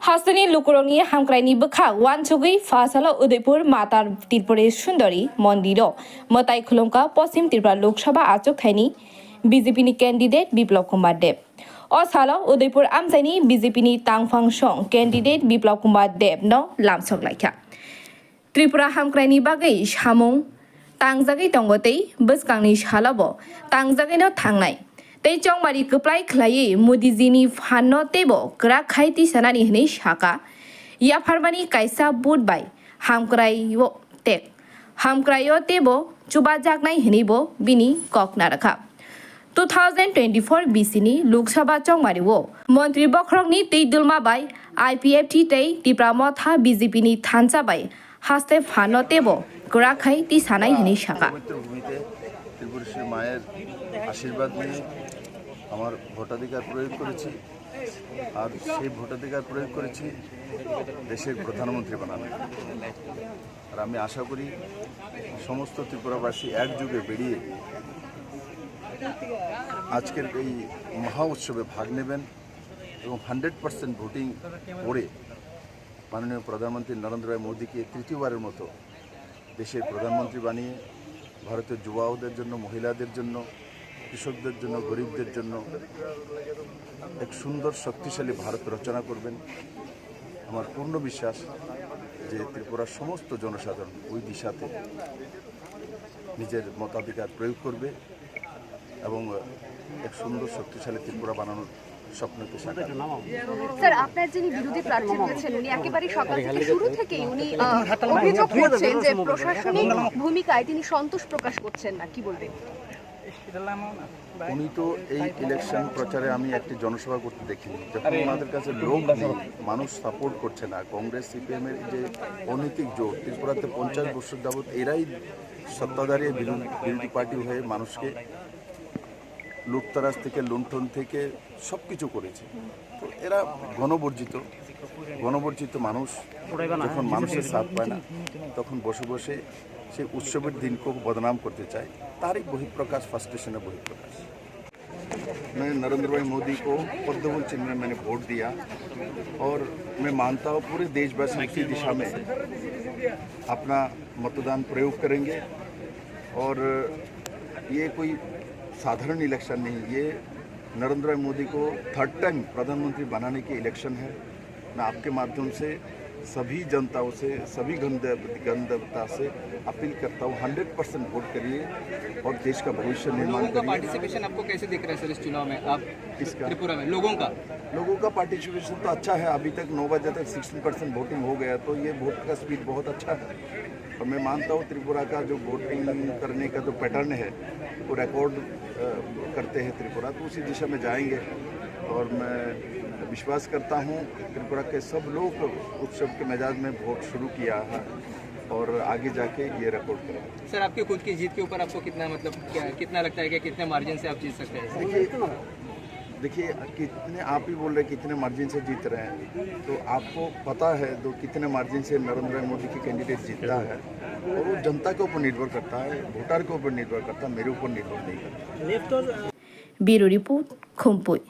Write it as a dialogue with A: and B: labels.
A: हास्तनि लुकुरंनि हामक्राइनि बखा वानसुगै फासाला उदयपुर माता त्रिपुरेश सुंदरी मंदिर मताई खुलुमका पश्चिम Tripura Lok Sabha Archak थाइनि BJP candidate Biplab Kumar देव असाला Udaipur आमसाइनि BJP तांगफां सं कैंडिडेट बिप्लव कुमार देव न लामसक लाइखा त्रिपुरा हामक्राइनि बागै सामुं तांजागै दंगतै बसकांनि सालाबो तांजागैनो थांनाय तै चौमारी कप्लाय खलायै मोदीजीनि फानो तेबो ग्रा खायति सनानि हनै शाका या फारमानि कायसा बुटबाय हामक्रायो टेक हामक्रायो तेबो चुबा जागनाय हनैबो बिनि ककना रखा 2024 बीसीनि लोकसभा चौमारिवो मंत्री बख्रंनि तै दुलमा बाय आईपीएफटी तै तिप्रामथा बीजेपीनि थानसा बाय हास्ते फानो तेबो ग्रा खायति सनाय हनै शाका
B: त्रिपुरेश्वरी माয়ের আশীর্বাদ নিয়ে আমার ভোটাধিকার প্রয়োগ করেছি আর সেই ভোটাধিকার প্রয়োগ করেছি দেশের প্রধানমন্ত্রী বানানো আর আমি আশা করি সমস্ত ত্রিপুরাবাসী একযোগে বেরিয়ে আজকের এই মহা উৎসবে ভাগ নেবেন এবং 100% ভোটিং করে মাননীয় প্রধানমন্ত্রী নরেন্দ্র ভাই মোদীকে তৃতীয়বারের মতো দেশের প্রধানমন্ত্রী বানিয়ে ভারতের যুবাদের জন্য মহিলাদের জন্য কৃষকদের জন্য গরিবদের জন্য এক সুন্দর শক্তিশালী ভারত রচনা করবেন আমার পূর্ণ বিশ্বাস যে ত্রিপুরার সমস্ত জনসাধারণ ওই দিশাতে নিজের মতাধিকার প্রয়োগ করবে এবং এক সুন্দর শক্তিশালী ত্রিপুরা বানানোর স্বপ্নকে সাকার
C: স্যার আপনার যিনি বিরোধী প্রার্থী রয়েছেন উনি একেবারে সকাল থেকে শুরু থেকেই উনি অভিযোগ করছেন যে প্রশাসনিক ভূমিকায় তিনি সন্তোষ প্রকাশ করছেন না কি বলবেন
B: উনি তো এই ইলেকশন প্রচারে আমি একটি জনসভা করতে দেখিনি যখন ওনাদের কাছে লোক নেই মানুষ সাপোর্ট করছে না কংগ্রেস সিপিএম এর যে অনৈতিক জোট ত্রিপুরাতে 50 বছর যাবৎ এরাই সত্তাধারী বিরোধী পার্টি হয়ে মানুষকে লুটতরাজ থেকে লুণ্ঠন থেকে সব কিছু করেছে তো এরা গণবর্জিত মানুষ যখন মানুষের সাথ পায় না তখন বসে বসে সেই উৎসবের দিনকে বদনাম করতে চায় তারই बहिप्रकाश फ्रस्ट्रेशन है बहिप्रकाश मैं नरेंद्र भाई मोदी को पद्म चिन्ह में मैंने वोट दिया और मैं मानता हूँ पूरे देशवासी इसी दिशा में अपना मतदान प्रयोग करेंगे और ये कोई साधारण इलेक्शन नहीं ये नरेंद्र भाई मोदी को 3rd टाइम प्रधानमंत्री बनाने की इलेक्शन है मैं आपके माध्यम से सभी जनताओं से सभी गणदेवता से अपील करता हूँ 100% वोट करिए और देश का भविष्य निर्माण करिए।
D: पार्टिसिपेशन आपको कैसे दिख रहा है सर इस चुनाव में आप
B: किसका
D: त्रिपुरा में लोगों का
B: पार्टिसिपेशन तो अच्छा है अभी तक 9 बजे तक 16% वोटिंग हो गया तो ये वोट का स्पीड बहुत अच्छा है और मैं मानता हूँ त्रिपुरा का जो वोटिंग करने का जो पैटर्न है वो रिकॉर्ड करते हैं त्रिपुरा तो उसी दिशा में जाएंगे और मैं विश्वास करता हूँ त्रिपुरा के सब लोग उत्सव के मिजाज में वोट शुरू किया है और आगे जाके ये रिकॉर्ड करेंगे।
D: सर आपके खुद की जीत के ऊपर आपको कितना लगता है कि कितने मार्जिन से आप जीत सकते हैं?
B: देखिए कितने आप ही बोल रहे हैं कितने मार्जिन से जीत रहे हैं तो आपको पता है तो कितने मार्जिन से नरेंद्र मोदी की कैंडिडेट जीतता है और वो जनता के ऊपर निर्भर करता है वोटर के ऊपर निर्भर करता है मेरे ऊपर निर्भर नहीं करता।
A: Bureau report खुम्पुई।